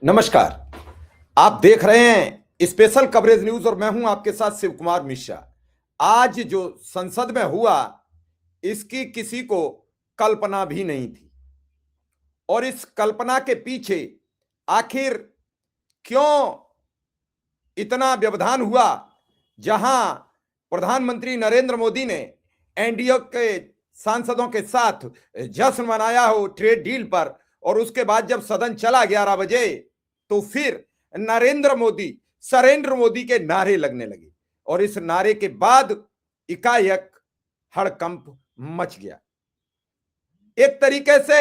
नमस्कार। आप देख रहे हैं स्पेशल कवरेज न्यूज और मैं हूं आपके साथ शिव कुमार मिश्रा। आज जो संसद में हुआ इसकी किसी को कल्पना भी नहीं थी और इस कल्पना के पीछे आखिर क्यों इतना व्यवधान हुआ, जहां प्रधानमंत्री नरेंद्र मोदी ने एनडीए के सांसदों के साथ जश्न मनाया हो ट्रेड डील पर, और उसके बाद जब सदन चला 11 बजे तो फिर नरेंद्र मोदी सरेंद्र मोदी के नारे लगने लगे और इस नारे के बाद एकाएक हड़कंप मच गया। एक तरीके से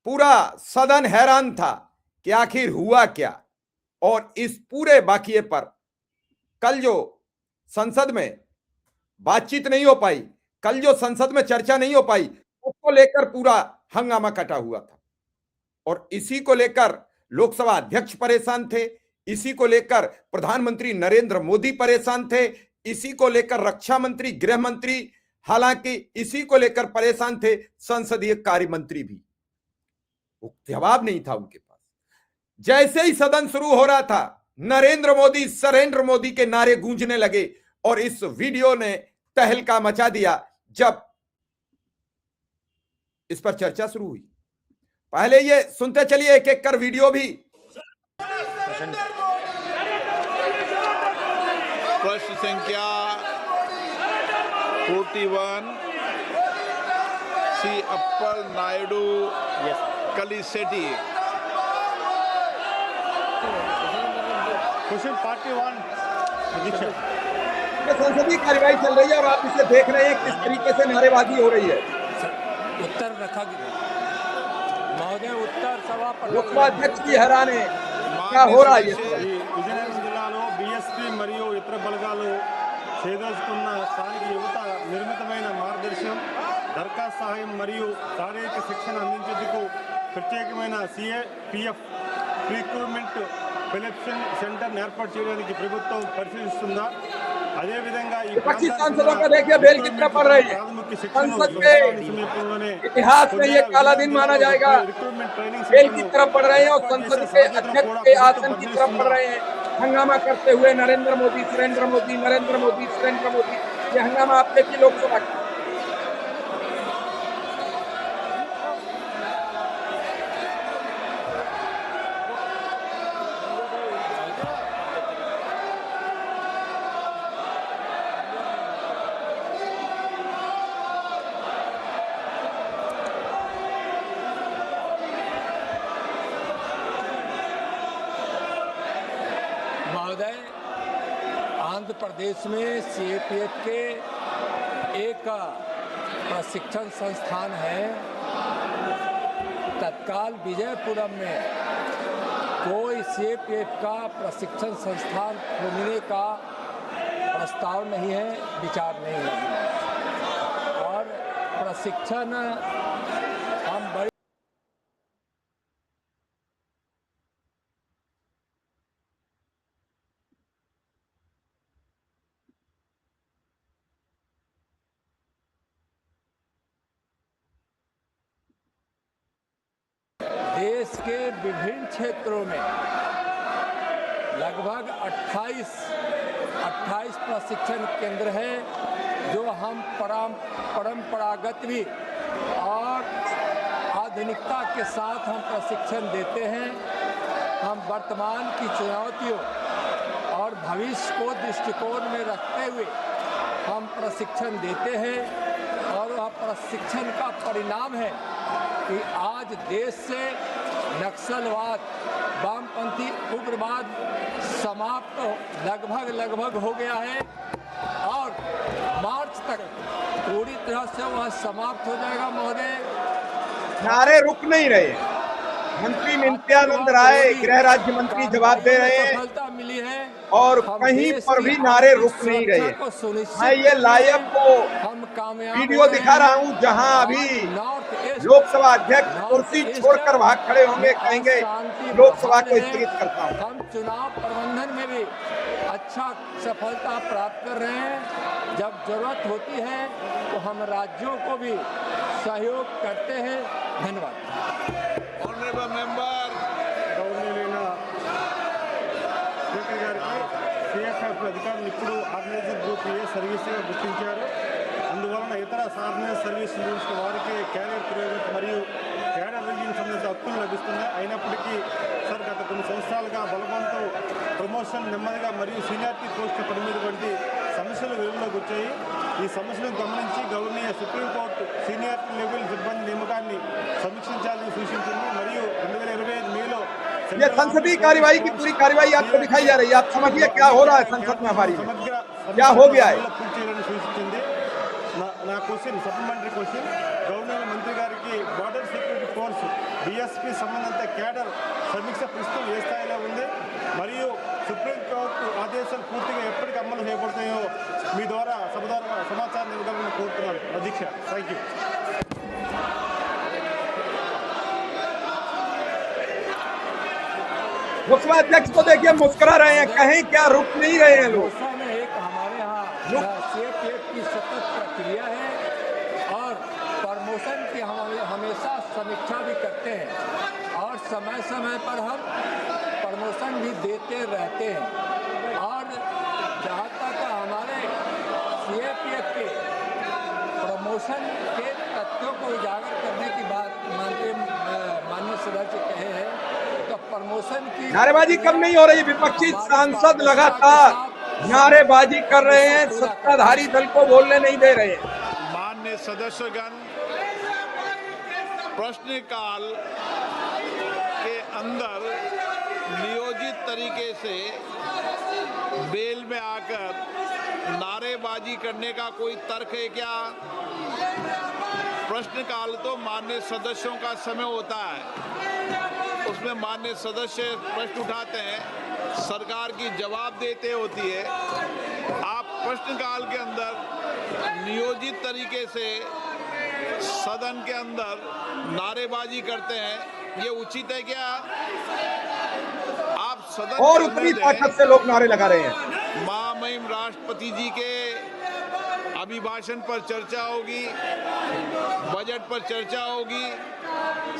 पूरा सदन हैरान था कि आखिर हुआ क्या। और इस पूरे वाकये पर कल जो संसद में बातचीत नहीं हो पाई, कल जो संसद में चर्चा नहीं हो पाई, उसको लेकर पूरा हंगामा कटा हुआ था और इसी को लेकर लोकसभा अध्यक्ष परेशान थे, इसी को लेकर प्रधानमंत्री नरेंद्र मोदी परेशान थे, इसी को लेकर रक्षा मंत्री, गृह मंत्री, हालांकि इसी को लेकर परेशान थे संसदीय कार्य मंत्री भी। जवाब नहीं था उनके पास। जैसे ही सदन शुरू हो रहा था, नरेंद्र मोदी सरेंद्र मोदी के नारे गूंजने लगे और इस वीडियो ने तहलका मचा दिया जब इस पर चर्चा शुरू हुई। पहले ये सुनते चलिए एक एक कर वीडियो भी। प्रश्न संख्या 41 सी अप्पल नायडू कलिसेटी। Question party 1। संसदीय कार्यवाही चल रही है और आप इसे देख रहे हैं किस तरीके से नारेबाजी हो रही है। उत्तर रखा महोदय, उत्तर सभा लोकसभा अध्यक्ष की हैरान है, क्या हो रहा है। విజయనగరం జిల్లాలో బీఎస్పీ మరియు ఇతర బలగాలు చేదోచుకున్న స్థానిక యువత నిర్మితమైన మార్గదర్శనం, దరఖాస్తు సహాయం మరియు శారీరక శిక్షణ అందించేందుకు ప్రత్యేకమైన సిఏపిఎఫ్ రిక్రూట్మెంట్ సెలక్షన్ సెంటర్ ఏర్పాటు చేయడానికి ప్రభుత్వం పరిశీలిస్తుందా? అదేవిధంగా ఈ सांसदों का देखिए बेल कितना पड़ रही है। संसद के इतिहास में ये काला दिन माना जाएगा। बेल की तरफ बढ़ रहे हैं और संसद के अध्यक्ष के आसन की तरफ बढ़ रहे हैं, हंगामा करते हुए नरेंद्र मोदी सरेंद्र मोदी नरेंद्र मोदी सरेंद्र मोदी। ये हंगामा आप देखिए लोकसभा का। महोदय, आंध्र प्रदेश में सीएपीएफ के एक प्रशिक्षण संस्थान है। तत्काल विजयपुरम में कोई सीएपीएफ का प्रशिक्षण संस्थान खोलने का प्रस्ताव नहीं है, विचार नहीं है और प्रशिक्षण हम बड़ी देश के विभिन्न क्षेत्रों में लगभग 28 प्रशिक्षण केंद्र हैं, जो हम परंपरागत भी और आधुनिकता के साथ हम प्रशिक्षण देते हैं। हम वर्तमान की चुनौतियों और भविष्य को दृष्टिकोण में रखते हुए हम प्रशिक्षण देते हैं और वह प्रशिक्षण का परिणाम है कि आज देश से नक्सलवाद, वामपंथी उग्रवाद समाप्त लगभग हो गया है और मार्च तक पूरी तरह से वह समाप्त हो जाएगा। महोदय, नारे रुक नहीं रहे। मंत्री नित्यानंद राय गृह राज्य मंत्री जवाब दे रहे हैं, सफलता मिली है और कहीं पर भी नारे रुक नहीं रहे। मैं ये लाइव को वीडियो दिखा रहा हूं जहां अभी लोकसभा अध्यक्ष कुर्सी छोड़कर भाग खड़े होंगे, कहेंगे लोकसभा को स्थगित करता हूं। हम चुनाव प्रबंधन में भी अच्छा सफलता प्राप्त कर रहे हैं। जब जरूरत होती है तो हम राज्यों को भी सहयोग करते हैं। धन्यवाद। Honorable member ఇప్పుడు ఆర్గనైజింగ్ గ్రూప్ ఏ సర్వీస్గా గుర్తించారు. అందువలన ఇతర ఆర్గనైజ్ సర్వీస్ రూల్స్ వారికి క్యారియర్ పురోగతి మరియు క్యాడర్ రివ్యూకి సంబంధించిన హక్కులు లభిస్తున్నాయి. అయినప్పటికీ సార్ గత కొన్ని సంవత్సరాలుగా బలవంతం ప్రమోషన్ నెమ్మదిగా మరియు సీనియారిటీ పోస్టుల పరిమితి వంటి సమస్యలు వెలుగులోకి వచ్చాయి. ఈ సమస్యలను గమనించి గవర్నీయ సుప్రీంకోర్టు సీనియారిటీ లెవెల్ సిబ్బంది నియామకాన్ని సమీక్షించాలని సూచించింది. మరియు 2025 మేలో ये संसदीय कार्यवाही की पूरी कार्यवाही आपको दिखाई जा रही है. आप समझिए क्या हो रहा है संसद में हमारी में. సమగ్ర क्या हो गया है? పూర్తి చేయాలని సూచించింది. నా క్వశ్చన్ సప్లిమెంటరీ క్వశ్చన్ గవర్నర్ మంత్రి గారికి బార్డర్ సెక్యూరిటీ ఫోర్స్ డిఎస్పీ సంబంధిత క్యాడర్ సమీక్ష ప్రస్తుతం ఏ స్థాయిలో ఉంది మరియు సుప్రీంకోర్టు ఆదేశాలు పూర్తిగా ఎప్పటికి అమలు చేయబడతాయో మీ ద్వారా సమాచారం ఇవ్వగలని కోరుతున్నాను. అధ్యక్ష, థ్యాంక్ యూ. लोकसभा अध्यक्ष को देखिए मुस्कुरा रहे हैं, कहीं क्या रुक नहीं रहे हैं लोग. लोकसभा में एक हमारे यहाँ सीएपीएफ की सतत प्रक्रिया है और प्रमोशन की हम हमेशा समीक्षा भी करते हैं और समय समय पर हम प्रमोशन भी देते रहते हैं. और जहाँ तक हमारे सीएपीएफ के प्रमोशन के तथ्यों को उजागर करने की बात माननीय सदस्य कहे हैं, तो प्रमोशन की नारेबाजी कम नहीं हो रही. विपक्षी सांसद लगातार नारेबाजी कर रहे हैं, सत्ताधारी दल को बोलने नहीं दे रहे हैं. मान्य सदस्यगण, प्रश्नकाल के अंदर नियोजित तरीके से बेल में आकर नारेबाजी करने का कोई तर्क है क्या? प्रश्नकाल तो मान्य सदस्यों का समय होता है, उसमें मान्य सदस्य प्रश्न उठाते हैं, सरकार की जवाब देते होती है. आप प्रश्नकाल के अंदर नियोजित तरीके से सदन के अंदर नारेबाजी करते हैं, ये उचित है क्या? आप सदन और के उतनी अंदर ताकत से लोग नारे लगा रहे हैं. महामहिम राष्ट्रपति जी के अभिभाषण पर चर्चा होगी, बजट पर चर्चा होगी,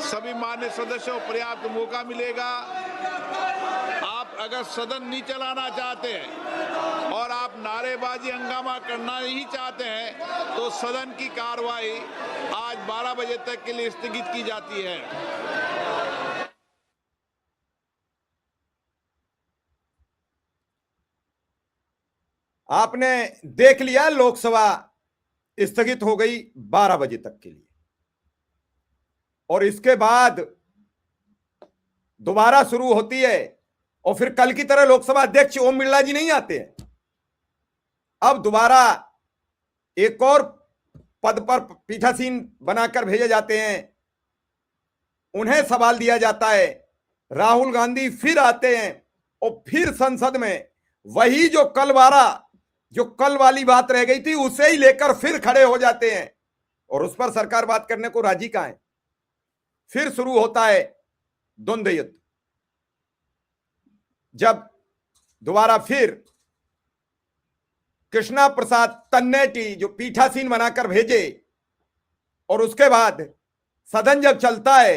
सभी मान्य सदस्यों को पर्याप्त मौका मिलेगा. आप अगर सदन नहीं चलाना चाहते हैं और आप नारेबाजी हंगामा करना ही चाहते हैं तो सदन की कार्रवाई आज 12 बजे तक के लिए स्थगित की जाती है. आपने देख लिया, लोकसभा स्थगित हो गई 12 बजे तक के लिए और इसके बाद दोबारा शुरू होती है और फिर कल की तरह लोकसभा अध्यक्ष ओम बिरला जी नहीं आते हैं. अब दोबारा एक और पद पर पीठासीन बनाकर भेजे जाते हैं, उन्हें सवाल दिया जाता है. राहुल गांधी फिर आते हैं और फिर संसद में वही जो कल वाली बात रह गई थी उसे ही लेकर फिर खड़े हो जाते हैं और उस पर सरकार बात करने को राजी कहां है. फिर शुरू होता है द्वंद्व युद्ध. जब दोबारा फिर कृष्णा प्रसाद तन्नेटी जो पीठासीन बनाकर भेजे और उसके बाद सदन जब चलता है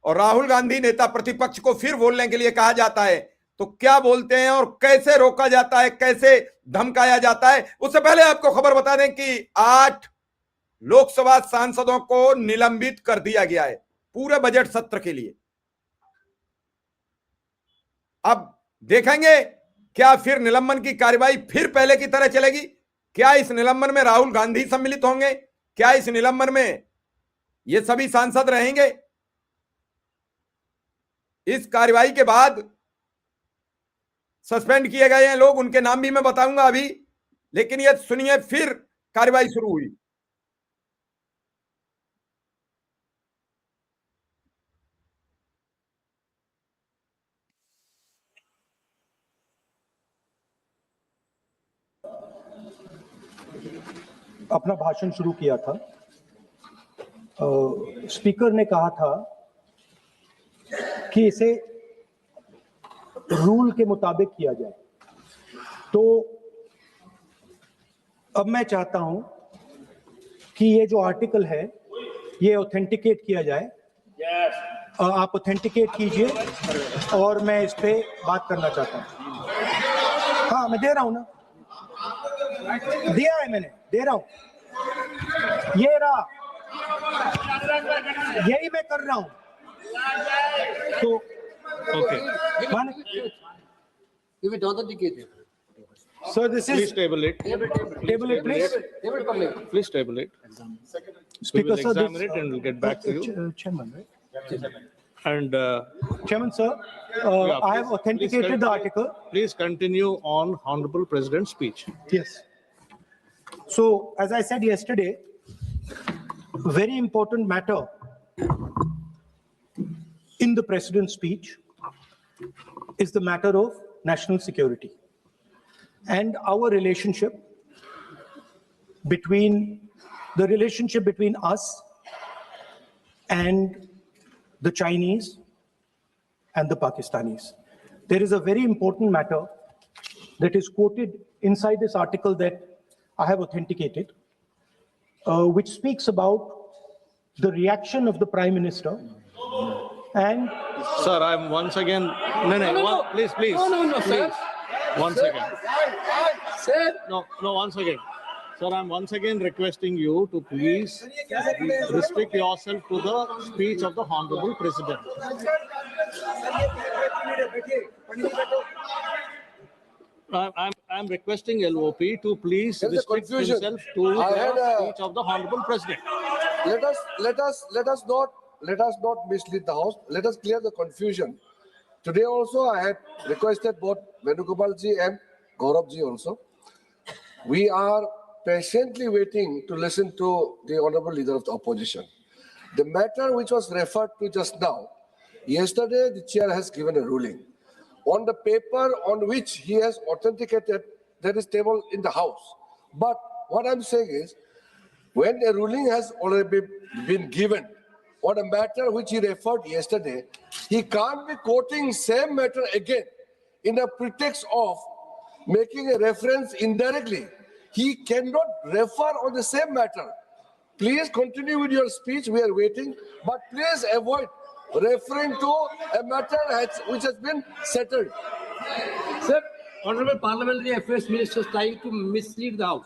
और राहुल गांधी नेता प्रतिपक्ष को फिर बोलने के लिए कहा जाता है तो क्या बोलते हैं और कैसे रोका जाता है, कैसे धमकाया जाता है. उससे पहले आपको खबर बता दें कि 8 लोकसभा सांसदों को निलंबित कर दिया गया है पूरे बजट सत्र के लिए. अब देखेंगे क्या फिर निलंबन की कार्यवाही फिर पहले की तरह चलेगी. क्या इस निलंबन में राहुल गांधी सम्मिलित होंगे? क्या इस निलंबन में ये सभी सांसद रहेंगे? इस कार्यवाही के बाद सस्पेंड किए गए हैं लोग, उनके नाम भी मैं बताऊंगा अभी, लेकिन ये सुनिए फिर कार्यवाही शुरू हुई. अपना भाषण शुरू किया था. स्पीकर ने कहा था कि इसे रूल के मुताबिक किया जाए, तो अब मैं चाहता हूं कि ये जो आर्टिकल है ये ऑथेंटिकेट किया जाए. आप ऑथेंटिकेट कीजिए और मैं इस पे बात करना चाहता हूं. हाँ, मैं दे रहा हूं ना. दिया है मैंने, दे रहा हूं, ये रहा, यही मैं कर रहा हूं। तो Okay. Give it authenticated. Sir this Please is table it. Table it please. Table पर ले। Please table it. We Speaker, will sir, this- examine it and we'll get back to you. Chairman, right? And Chairman, sir, yeah, I have please authenticated the continue- article. Please continue on Honorable President's speech. Yes. So, as I said yesterday, very important matter in the president's speech is the matter of national security and our relationship between us and the Chinese and the Pakistanis. There is a very important matter that is quoted inside this article that I have authenticated, which speaks about the reaction of the Prime Minister and Sir, I'm once again, no, please, please. No, sir. Please. One second. Sir, No, once again. Sir, I'm once again requesting you to please restrict yourself to the speech of the Honorable President. I'm requesting LOP to please There is a restrict confusion. himself to I had the a- speech of the Honorable President. Let us not mislead the house. Let us clear the confusion. Today also I had requested both Venugopal ji and Gaurav ji also. We are patiently waiting to listen to the honorable leader of the opposition. The matter which was referred to just now, yesterday the chair has given a ruling. On the paper on which he has authenticated, there is table in the house. But what I'm saying is, when a ruling has already been given on a matter which he referred yesterday, he can't be quoting same matter again in a pretext of making a reference indirectly. He cannot refer on the same matter. Please continue with your speech. We are waiting, but please avoid referring to a matter which has been settled. sir, Honorable Parliamentary Affairs Minister is trying to mislead the House.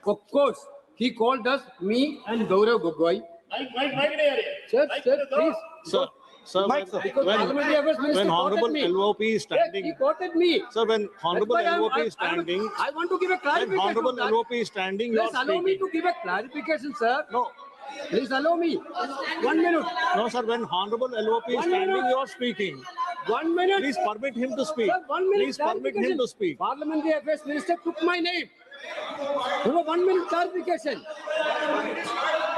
Of course, he called us, me and Gaurav Gogoi. Sir, please. Sir, Because Parliamentary Affairs Minister when quoted Honorable me. LOP is Yes, standing, he quoted me. sir, when That's Honorable why LOP is standing, I want to give a when clarification. Honorable on that. LOP is standing, you Please are allow me speaking. to give a clarification, sir. No, Please allow me. 1 minute. no, sir, when Honorable LOP is 1 standing, minute. you are speaking. 1 minute. Please permit him to speak. Sir, 1 minute. Please permit him to speak. Parliamentary Affairs Minister took my name. No, 1 minute clarification.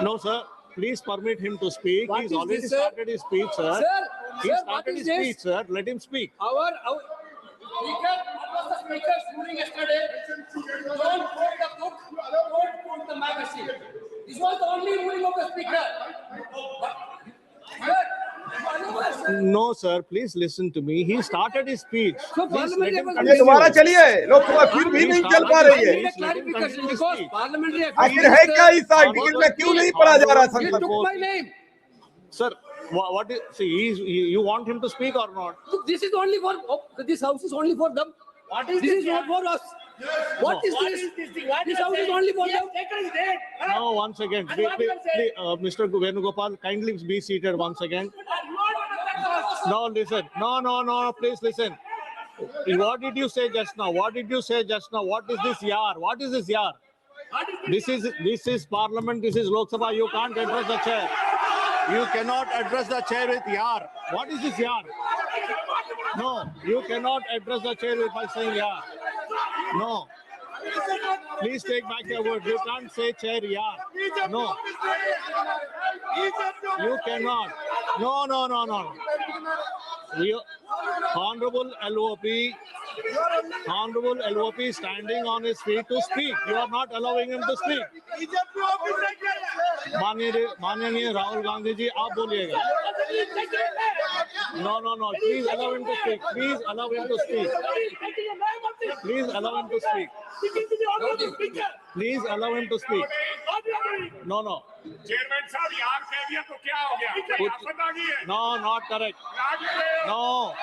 No, sir, please permit him to speak. What He's is already this, sir? started his speech, sir. He Sir, what started is his this? speech, sir. Let him speak. Our Speaker, what was the Speaker's ruling yesterday? Don't quote the book, don't quote the magazine. This was the only ruling of the Speaker. Sir, No, sir, please listen to me. He started his speech. So Please let parliamentary him affairs- continue. दोबारा चलिए, लोकसभा फिर भी नहीं चल पा रही I है। need a clarification because parliamentary affairs आखिर है क्या इस minister, आर्टिकल में, क्यों नहीं पढ़ा जा रहा he संसद took में? my name. Sir, what is, see, you want him to speak or not? Look, this is only for, this house is only for them. This is not for us. What is this? This house is only for them. No, once again. Mr. Venugopal, kindly be seated once again. No, listen. No, please listen. What did you say just now? What did you say just now? What is this yar? What is this yar? This is parliament. This is Lok Sabha. You can't address the chair. You cannot address the chair with yar. What is this yar? No, you cannot address the chair by saying yar. No. Please take back your word. You can't say chair yar. No. You cannot. No. Honorable LOP is standing on his feet to speak. You are not allowing him to speak. माननीय राहुल गांधी जी, आप बोलिएगा. No. Please allow him to speak. Please allow him to speak. Please allow him to speak. Please allow him to speak. No. Chairman साहब यार कह दिया तो क्या हो गया? क्या आफत आ गई है? No, not correct. No.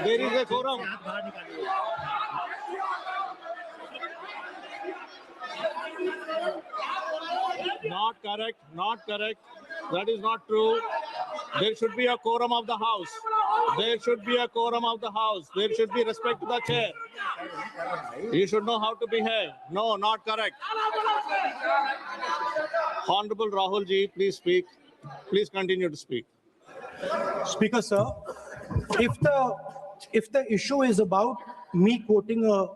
There is a quorum. Not correct, not correct. That is not true. There should be a quorum of the house. There should be a quorum of the house. There should be respect to the chair. You should know how to behave. No, not correct. Honorable Rahul ji, please speak. Please continue to speak. Speaker, sir, if the issue is about me quoting a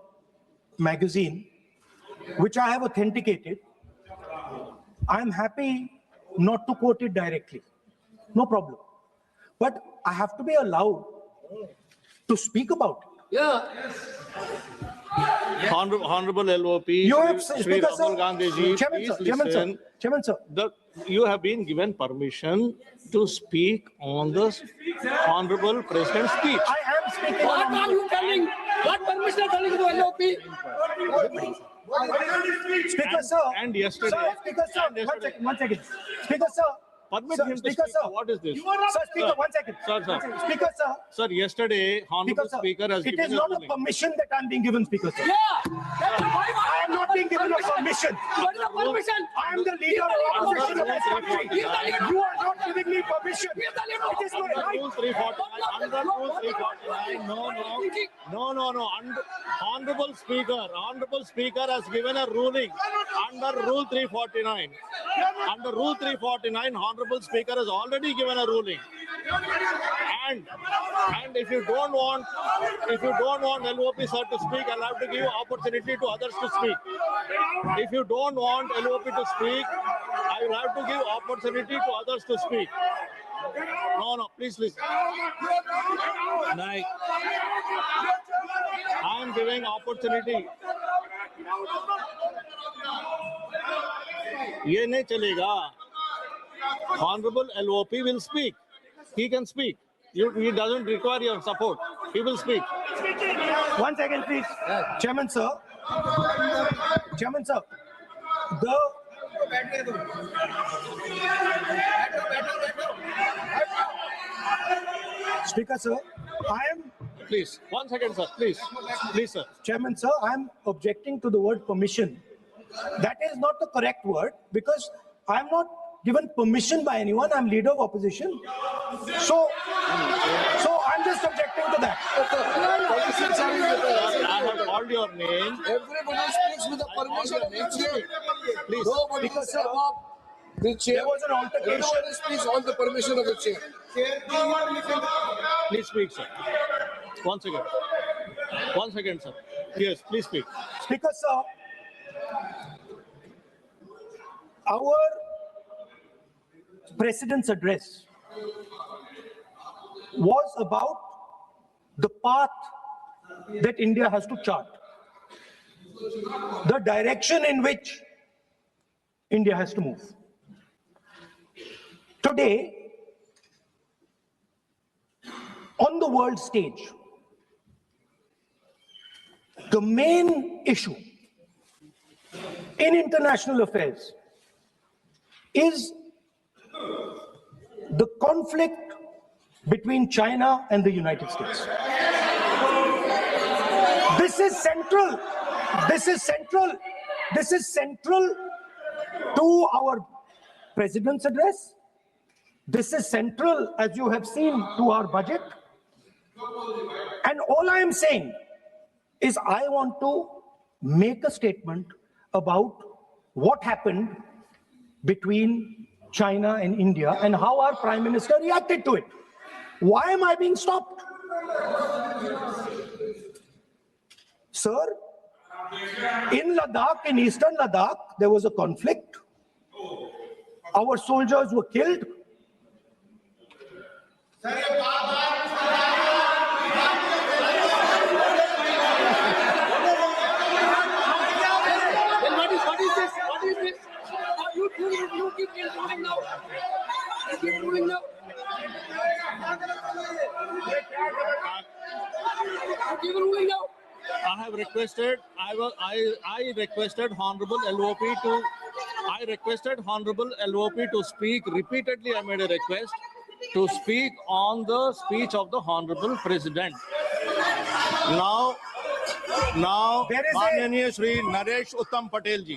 magazine, which I have authenticated, I'm happy not to quote it directly. No problem. But I have to be allowed to speak about it. Honorable LOP, You have, Shri Speaker, Rahul sir, Gandhi ji, Chairman, please sir, Chairman, sir, listen. Chairman, sir. You have been given permission to speak on the Honorable President's speech. I am speaking. What are you telling? What permission are telling to LOP? Speaker, sir. And yesterday- Sir, Speaker, sir. and yesterday- One second. Speaker, sir. Permit Sir, him to Speaker, speak. sir. What is this? Sir, Speaker, Sir. 1 second. Sir, sir. 1 second. Speaker, sir. Sir, yesterday, Honorable Speaker, sir. Speaker has It given is a not a ruling. permission that I'm being given, Speaker, sir. That's why I am not being given a permission. What is the permission? I am the leader of opposition of this country. He is the leader. You are not giving me permission. He is the leader. It is my Under right. Rule 349, under Rule 349, no. Honorable Speaker has given a ruling under Rule 349. Under Rule 349, Honorable Speaker has already given a ruling. And if you don't want LOP sir to speak, I'll have to give opportunity to others to speak. If you don't want LOP to speak, I will have to give opportunity to others to speak. No, please listen. Night. I am giving opportunity. ये नहीं चलेगा. Honorable LOP will speak. He can speak. He doesn't require your support. He will speak. 1 second, please. Chairman, sir. Chairman, sir. Speaker, sir. I am, Please. 1 second, sir. Please, sir. Chairman, sir, I am objecting to the word permission. That is not the correct word because I am not given permission by anyone. I'm leader of opposition. So I'm just objecting to that. Politicians are in the- I have called your name. Everybody speaks with the permission of the chair. Please. Nobody Because, is sir, above the chair. there was an altercation. Everybody speaks on the permission of the chair. Please speak, sir. 1 second. 1 second, sir. Yes, please speak. Speaker, sir, our President's address was about the path that India has to chart, the direction in which India has to move. Today, on the world stage, the main issue in international affairs is the conflict between China and the United States. This is central. This is central. This is central to our President's address. This is central, as you have seen, to our budget. And all I am saying is I want to make a statement about what happened between China and India and how our Prime Minister reacted to it. Why am I being stopped? Sir, in Ladakh, in eastern Ladakh, there was a conflict. Our soldiers were killed. Then what is this? What is this? You keep moving now. You keep moving now. You keep moving now. I have requested, I requested Honorable LOP to speak repeatedly. I made a request to speak on the speech of the Honorable President. Now, Now, There is a- माननीय श्री नरेश उत्तम पटेल जी,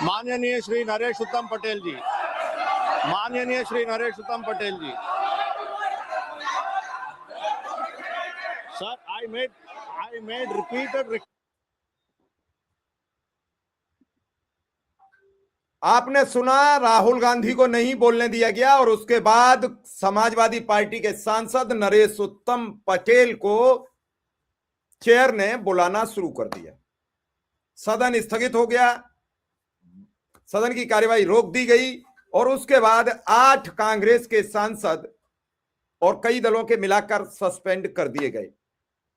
माननीय श्री नरेश उत्तम पटेल जी, माननीय श्री नरेश उत्तम पटेल जी. Sir, I made repeated. आपने सुना, राहुल गांधी को नहीं बोलने दिया गया और उसके बाद समाजवादी पार्टी के सांसद नरेश उत्तम पटेल को चेयर ने बुलाना शुरू कर दिया। सदन स्थगित हो गया, सदन की कार्यवाही रोक दी गई और उसके बाद 8 कांग्रेस के सांसद और कई दलों के मिलाकर सस्पेंड कर दिए गए।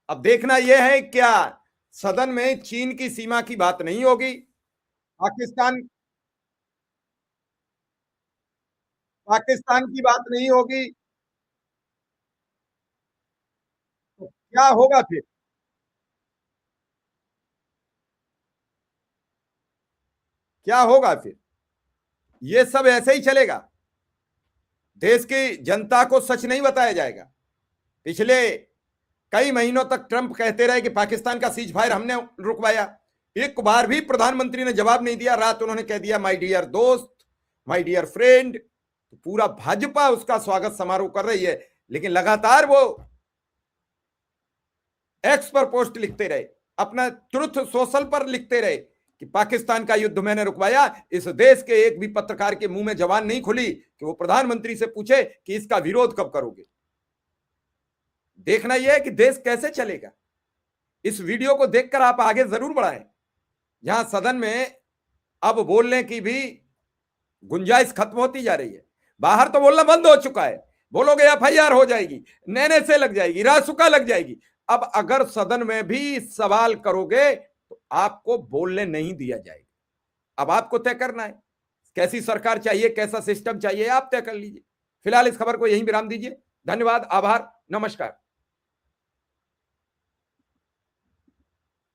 अब देखना यह है क्या सदन में चीन की सीमा की बात नहीं होगी, पाकिस्तान की बात नहीं होगी, तो क्या होगा फिर? क्या होगा फिर? ये सब ऐसे ही चलेगा? देश की जनता को सच नहीं बताया जाएगा? पिछले कई महीनों तक ट्रंप कहते रहे कि पाकिस्तान का सीज फायर हमने रुकवाया, एक बार भी प्रधानमंत्री ने जवाब नहीं दिया। रात उन्होंने कह दिया माय डियर दोस्त, माय डियर फ्रेंड। पूरा भाजपा उसका स्वागत समारोह कर रही है, लेकिन लगातार वो एक्स पर पोस्ट लिखते रहे, अपना ट्रुथ सोशल पर लिखते रहे कि पाकिस्तान का युद्ध मैंने रुकवाया। इस देश के एक भी पत्रकार के मुंह में जबान नहीं खुली कि वो प्रधानमंत्री से पूछे कि इसका विरोध कब करोगे। देखना यह है कि देश कैसे चलेगा। इस वीडियो को देखकर आप आगे जरूर बढ़ाएं। जहां सदन में अब बोलने की भी गुंजाइश खत्म होती जा रही है, बाहर तो बोलना बंद हो चुका है। बोलोगे एफआईआर हो जाएगी, नैने से लग जाएगी, रासुका लग जाएगी। अब अगर सदन में भी सवाल करोगे तो आपको बोलने नहीं दिया जाएगा। अब आपको तय करना है कैसी सरकार चाहिए, कैसा सिस्टम चाहिए, आप तय कर लीजिए। फिलहाल इस खबर को यहीं विराम दीजिए। धन्यवाद, आभार, नमस्कार।